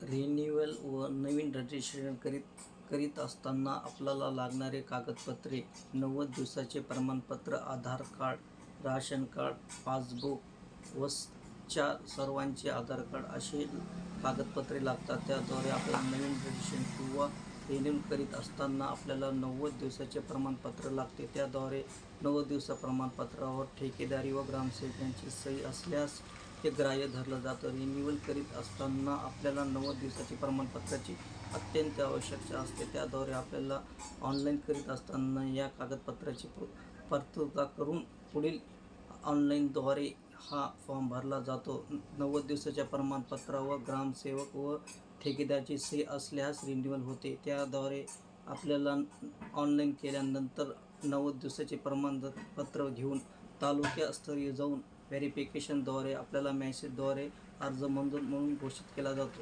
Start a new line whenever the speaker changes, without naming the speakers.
Renewal व नवीन registration करीत असताना आपल्याला लागणारे कागदपत्रे 90 दिवसाचे प्रमाणपत्र, आधार कार्ड, राशन कार्ड, पासबुक व सर्वांचे आधार कार्ड असे कागदपत्रे लागतात. त्याद्वारे आपल्याला नवीन रजिस्ट्रेशन किंवा रिन्यूअल करीत असताना आपल्याला 90 दिवसाचे प्रमाणपत्र लागते. त्याद्वारे 90 दिवसा प्रमाणपत्रावर ठेकेदारी व ग्रामसेवकांची सही असल्यास ते ग्राह्य धरलं जातं. रिन्युअल करीत असताना आपल्याला 90 दिवसाची प्रमाणपत्राची अत्यंत आवश्यकता असते. त्याद्वारे आपल्याला ऑनलाईन करीत असताना या कागदपत्राची पूर्तता करून पुढील ऑनलाईनद्वारे हा फॉर्म भरला जातो. 90 दिवसाच्या प्रमाणपत्रावर ग्रामसेवक व ठेकेदाराची सही असल्यास रिन्युअल होते. त्याद्वारे आपल्याला ऑनलाईन केल्यानंतर 90 दिवसाचे प्रमाणपत्र घेऊन तालुकास्तरीय जाऊन व्हेरिफिकेशनद्वारे आपल्याला मेसेजद्वारे अर्ज मंजूर म्हणून घोषित केला जातो.